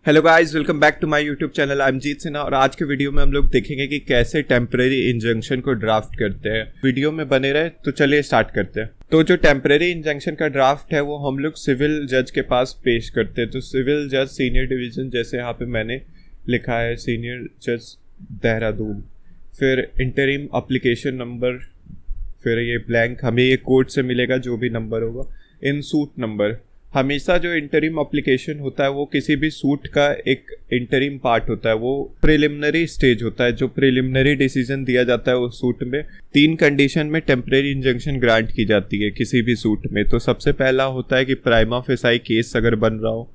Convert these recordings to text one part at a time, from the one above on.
Hello guys, welcome back to my YouTube channel. I am Jeet Sinha और आज के video में हम लोग देखेंगे कि कैसे टेम्परेरी इंजंक्शन को ड्राफ्ट करते हैं। वीडियो में बने रहे तो चलिए स्टार्ट करते हैं। तो जो टेम्परेरी इंजंक्शन का ड्राफ्ट है वो हम लोग सिविल जज के पास पेश करते हैं। तो सिविल जज सीनियर डिवीजन, जैसे यहाँ पे मैंने लिखा है सीनियर जज देहरादून, फिर इंटरिम अप्लीकेशन नंबर, फिर ये ब्लैंक, हमें ये कोर्ट से मिलेगा जो भी नंबर होगा, इन सूट नंबर। हमेशा जो इंटरिम एप्लीकेशन होता है वो किसी भी सूट का एक इंटरिम पार्ट होता है, वो प्रिलिमिनरी स्टेज होता है। जो प्रिलिमिनरी डिसीजन दिया जाता है उस सूट में 3 कंडीशन में टेम्परेरी इंजंक्शन ग्रांट की जाती है किसी भी सूट में। तो सबसे पहला होता है कि प्राइमा फेसाई केस अगर बन रहा हो,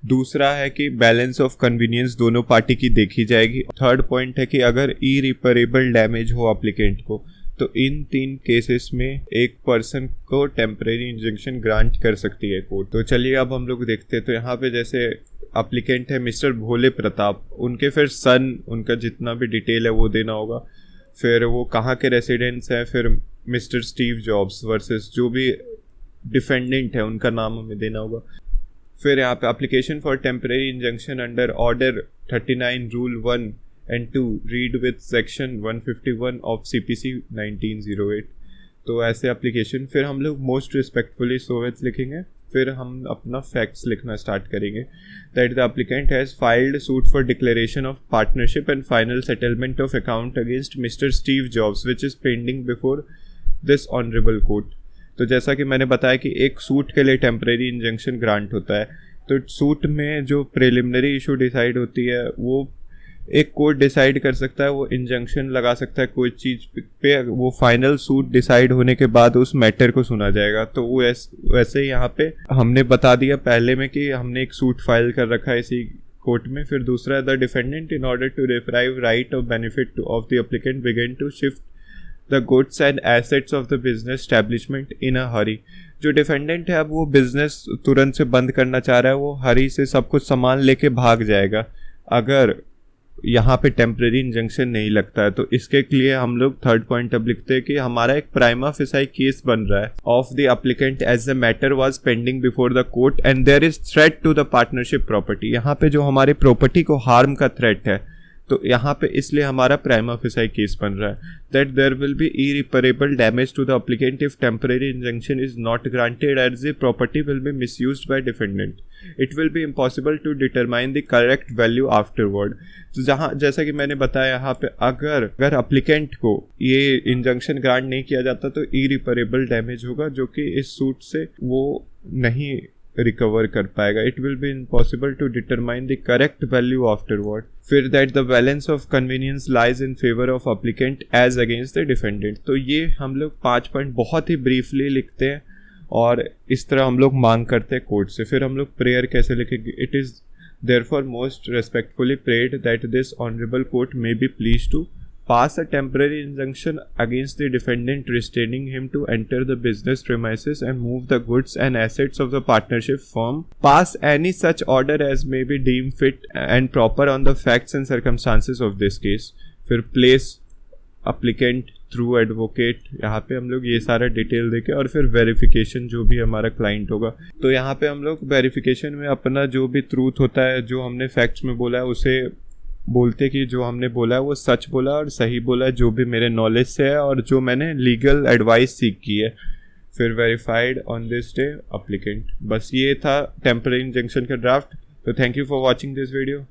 दूसरा है कि बैलेंस ऑफ कन्वीनियंस दोनों पार्टी की देखी जाएगी, थर्ड पॉइंट है कि अगर इरिपेरेबल डैमेज हो एप्लीकेंट को। तो इन 3 केसेस में एक पर्सन को टेम्परेरी इंजंक्शन ग्रांट कर सकती है कोर्ट। तो चलिए अब हम लोग देखते हैं। तो यहाँ पे जैसे एप्लीकेंट है मिस्टर भोले प्रताप, उनके फिर सन, उनका जितना भी डिटेल है वो देना होगा, फिर वो कहाँ के रेसिडेंट्स हैं, फिर मिस्टर स्टीव जॉब्स वर्सेस जो भी डिफेंडेंट है उनका नाम हमें देना होगा। फिर यहाँ पे application for temporary injunction under order 39 rule 1 and 2 read with section 151 of CPC 1908। तो ऐसे एप्लीकेशन फिर हम लोग मोस्ट रिस्पेक्टफुली सोवेट्स लिखेंगे, फिर हम अपना फैक्ट्स लिखना स्टार्ट करेंगे। That the applicant has filed suit for declaration of partnership and final settlement of account against mister Steve jobs which is pending before this honourable court. तो जैसा कि मैंने बताया कि एक सूट के लिए टेम्परेरी इंजंक्शन ग्रांट होता है। तो सूट में जो प्रिलिमिनरी इशू डिसाइड होती है वो एक कोर्ट डिसाइड कर सकता है, वो इंजंक्शन लगा सकता है कोई चीज़ पे, वो फाइनल सूट डिसाइड होने के बाद उस मैटर को सुना जाएगा। तो वो वैसे ही यहाँ पे हमने बता दिया पहले में कि हमने एक सूट फाइल कर रखा है इसी कोर्ट में। फिर दूसरा, the defendant in order to deprive right of benefit of the applicant begin to shift the goods and assets of the business establishment in a hurry. जो डिफेंडेंट है अब वो बिजनेस तुरंत से बंद करना चाह रहा है, वो हरी से सब कुछ सामान लेके भाग जाएगा अगर यहाँ पे टेम्परेरी इंजंक्शन नहीं लगता है। तो इसके लिए हम लोग थर्ड पॉइंट अब लिखते हैं कि हमारा एक प्राइमा फेसाई केस बन रहा है of the applicant as the matter was pending before the court and there is threat to the partnership property. यहाँ पे जो हमारे प्रॉपर्टी को हार्म का थ्रेट है, तो यहाँ पे इसलिए हमारा प्राइमा फेसाई केस बन रहा है। That there will be irreparable damage to the applicant if temporary injunction is not granted as the property will be misused by defendant. It will be impossible to determine the correct value afterward. तो जहाँ जैसा कि मैंने बताया यहाँ पे अगर applicant को ये इंजंक्शन ग्रांट नहीं किया जाता तो इरिपेरेबल डैमेज होगा जो कि इस सूट से वो नहीं रिकवर कर पाएगा। It will be impossible to determine the correct value afterward. फिर that the balance of convenience lies in favour of applicant as against the defendant. तो ये हम लोग 5 पॉइंट बहुत ही ब्रीफली लिखते हैं और इस तरह हम लोग मांग करते हैं कोर्ट से। फिर हम लोग प्रेयर कैसे लिखेंगे? It is therefore most respectfully prayed that this honourable court may be pleased to pass a temporary injunction against the defendant restraining him to enter the business premises and move the goods and assets of the partnership firm. Pass any such order as may be deemed fit and proper on the facts and circumstances of this case. फिर place applicant through advocate, यहाँ पे हम लोग ये सारा detail देके और फिर वेरिफिकेशन जो भी हमारा क्लाइंट होगा। तो यहाँ पे हम लोग वेरिफिकेशन में अपना जो भी ट्रूथ होता है, जो हमने फैक्ट्स में बोला है उसे बोलते कि जो हमने बोला है वो सच बोला और सही बोला है, जो भी मेरे नॉलेज से है और जो मैंने लीगल एडवाइस सीख की है। फिर verified on this day applicant. बस ये था टेम्परेरी इंजंक्शन का ड्राफ्ट। तो thank you for watching this video.